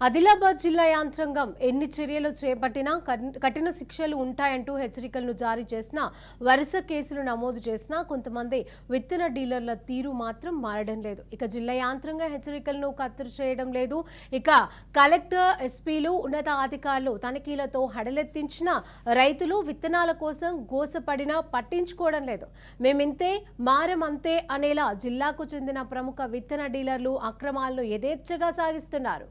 ఆదిలాబాద్ జిల్లా యాంత్రాంగం ఎన్ని చర్యలు చేపట్టినా కఠిన శిక్షలు ఉంటాయంటూ హెచ్చరికలను జారీ చేసినా వరుస కేసులు నమోదు చేసినా కొంతమంది విత్తన డీలర్ల తీరు మాత్రం మారడం లేదు. ఇక జిల్లా యాంత్రాంగ హెచ్చరికలను ఖాతరు చేయడం లేదు. ఇక కలెక్టర్, ఎస్పీలు, ఉన్నతాధికారులు తనిఖీలతో హడలెత్తించిన రైతులు విత్తనాల కోసం గోసపడినా పట్టించుకోవడం లేదు. మేమింతే మారమంతే అనేలా జిల్లాకు చెందిన ప్రముఖ విత్తన డీలర్లు అక్రమాలను యథేచ్ఛగా సాగిస్తున్నారు.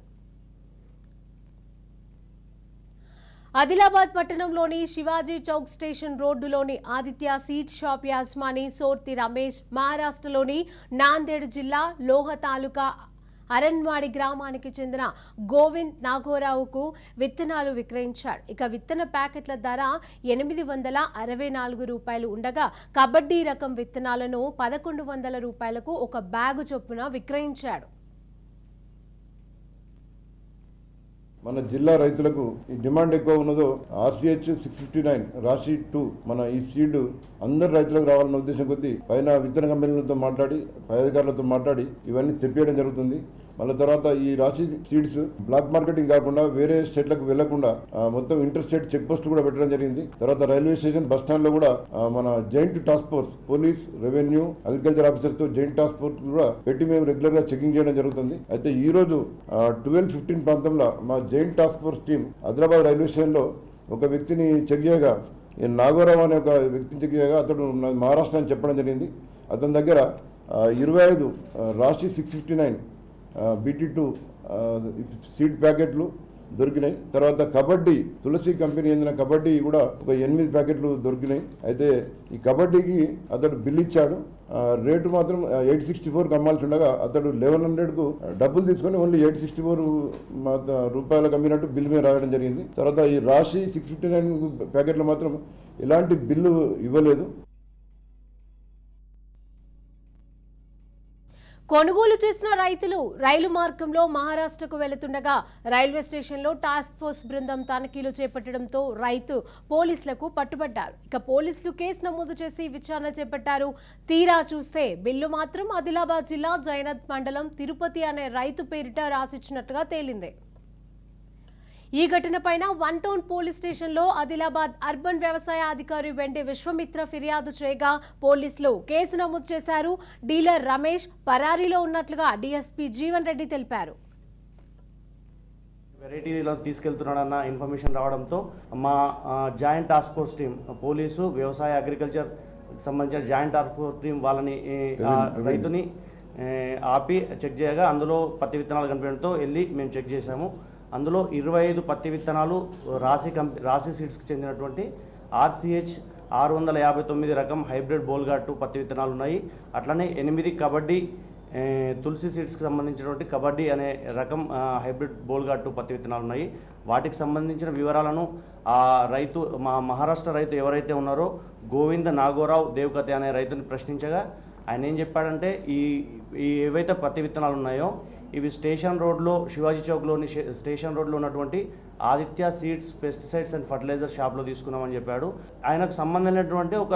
ఆదిలాబాద్ పట్టణంలోని శివాజీ చౌక్ స్టేషన్ రోడ్డులోని ఆదిత్య సీడ్ షాప్ యాజమాని సోర్తి రమేష్, మహారాష్ట్రలోని నాందేడ్ జిల్లా లోహ తాలూకా అరణ్వాడి గ్రామానికి చెందిన గోవింద్ నాగోరావుకు విత్తనాలు విక్రయించాడు. ఇక విత్తన ప్యాకెట్ల ధర 864 రూపాయలు ఉండగా కబడ్డీ రకం విత్తనాలను 1100 రూపాయలకు ఒక బ్యాగు చొప్పున విక్రయించాడు. మన జిల్లా రైతులకు ఈ డిమాండ్ ఎక్కువ ఉన్నదో RCH 659 రాశి 2 మన ఈ సీడ్ అందరు రైతులకు రావాలన్న ఉద్దేశం కొద్దీ పైన విత్తన కంపెనీలతో మాట్లాడి, పై అధికారులతో మాట్లాడి ఇవన్నీ తెప్పియడం జరుగుతుంది. మళ్ళీ తర్వాత ఈ రాశి సీడ్స్ బ్లాక్ మార్కెటింగ్ కాకుండా వేరే స్టేట్లకు వెళ్లకుండా మొత్తం ఇంటర్ స్టేట్ చెక్ పోస్ట్ కూడా పెట్టడం జరిగింది. తర్వాత రైల్వే స్టేషన్, బస్ స్టాండ్ లో కూడా మన joint task force, police, revenue, agriculture officer తో జాయింట్ టాస్క్ ఫోర్స్ కూడా పెట్టి మేము రెగ్యులర్ గా చెకింగ్ చేయడం జరుగుతుంది. అయితే ఈ రోజు 12:15 ప్రాంతంలో మా joint task force team Adilabad railway station లో ఒక వ్యక్తిని చెక్ చేయగా, నాగోరావు అనే ఒక వ్యక్తిని చెక్ చేయగా అతడు మహారాష్ట్ర అని చెప్పడం జరిగింది. అతని దగ్గర 25 రాశి 659 BT2 సీడ్ ప్యాకెట్లు దొరికినాయి. తర్వాత కబడ్డీ, తులసి కంపెనీ చెందిన కబడ్డీ కూడా ఒక 8 ప్యాకెట్లు దొరికినాయి. అయితే ఈ కబడ్డీకి అతడు బిల్ ఇచ్చాడు. రేటు మాత్రం 864కు అమ్మాల్సి ఉండగా అతడు 1100కు డబ్బులు తీసుకొని ఓన్లీ 864 రూపాయలకు అమ్మినట్టు బిల్ మీద రాయడం జరిగింది. తర్వాత ఈ రాశి 659 ప్యాకెట్లు మాత్రం ఎలాంటి బిల్లు ఇవ్వలేదు. కొనుగోలు చేసిన రైతులు రైలు మార్గంలో మహారాష్ట్రకు వెళుతుండగా రైల్వే స్టేషన్లో టాస్క్ ఫోర్స్ బృందం తనిఖీలు చేపట్టడంతో రైతు పోలీసులకు పట్టుబడ్డారు. ఇక పోలీసులు కేసు నమోదు చేసి విచారణ చేపట్టారు. తీరా చూస్తే బిల్లు మాత్రం ఆదిలాబాద్ జిల్లా జైనత్ మండలం తిరుపతి అనే రైతు పేరిట రాసిచ్చినట్టుగా తేలింది. ఈ ఘటనపైన 1 టౌన్ పోలీస్ స్టేషన్లో ఆదిలాబాద్ అర్బన్ వ్యవసాయ అధికారి వెండి విశ్వమిత్ర ఫిర్యాదు చేయగా పోలీసులు కేసు నమోదు చేశారు. డీలర్ రమేష్ పరారీలో ఉన్నట్లుగా డీఎస్పీ జీవన్ రెడ్డి తెలిపారు. వెరైటీలో తీసుకెళ్తున్నాడన్న ఇన్ఫర్మేషన్ రావడంతో మా joint task force team, police, వ్యవసాయ, అగ్రికల్చర్ సంబంధించిన జాయింట్ టాస్క్ ఫోర్స్ టీం వాళ్ళని రైతుని ఆపి చెక్ చేయగా అందులో పత్తి విత్తనాలు కనిపించడంతో వెళ్ళి మేము చెక్ చేశాము. అందులో 25 పత్తి విత్తనాలు రాశి సీడ్స్కి చెందినటువంటి RCH 659 రకం హైబ్రిడ్ బోల్గాటు పత్తి విత్తనాలు ఉన్నాయి. అట్లనే 8 కబడ్డీ తులసి సీడ్స్కి సంబంధించినటువంటి కబడ్డీ అనే రకం హైబ్రిడ్ బోల్గాటు పత్తి విత్తనాలు ఉన్నాయి. వాటికి సంబంధించిన వివరాలను ఆ రైతు, మా మహారాష్ట్ర రైతు ఎవరైతే ఉన్నారో గోవింద నాగోరావు దేవకతే అనే రైతుని ప్రశ్నించగా ఆయన ఏం చెప్పాడంటే, ఈ ఏవైతే పత్తి విత్తనాలు ఉన్నాయో ఇవి స్టేషన్ రోడ్లో, శివాజీ చౌక్లోని స్టేషన్ రోడ్లో ఉన్నటువంటి Aditya seeds pesticides and fertiliser షాప్లో తీసుకున్నామని చెప్పాడు. ఆయనకు సంబంధించినటువంటి ఒక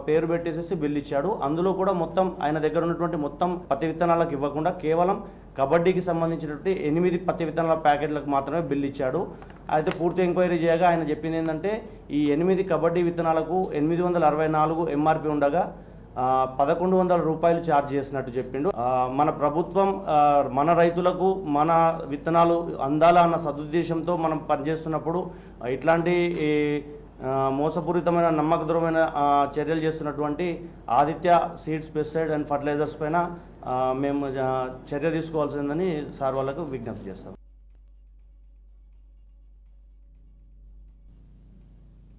పేరు పెట్టేసేసి బిల్ ఇచ్చాడు. అందులో కూడా మొత్తం ఆయన దగ్గర ఉన్నటువంటి మొత్తం పత్తి విత్తనాలకు ఇవ్వకుండా కేవలం కబడ్డీకి సంబంధించినటువంటి 8 పత్తి విత్తనాల ప్యాకెట్లకు మాత్రమే బిల్ ఇచ్చాడు. అయితే పూర్తి ఎంక్వైరీ చేయగా ఆయన చెప్పింది ఏంటంటే, ఈ 8 కబడ్డీ విత్తనాలకు 864 MRP ఉండగా 1100 రూపాయలు ఛార్జ్ చేసినట్టు చెప్పిండు. మన ప్రభుత్వం మన రైతులకు మన విత్తనాలు అందాలా అన్న సదుద్దేశంతో మనం పనిచేస్తున్నప్పుడు ఇట్లాంటి మోసపూరితమైన, నమ్మకద్రోహమైన చర్యలు చేస్తున్నటువంటి Aditya seeds pesticide and fertilisers పైన మేము చర్య తీసుకోవాల్సిందని సార్ వాళ్ళకు విజ్ఞప్తి చేస్తాం.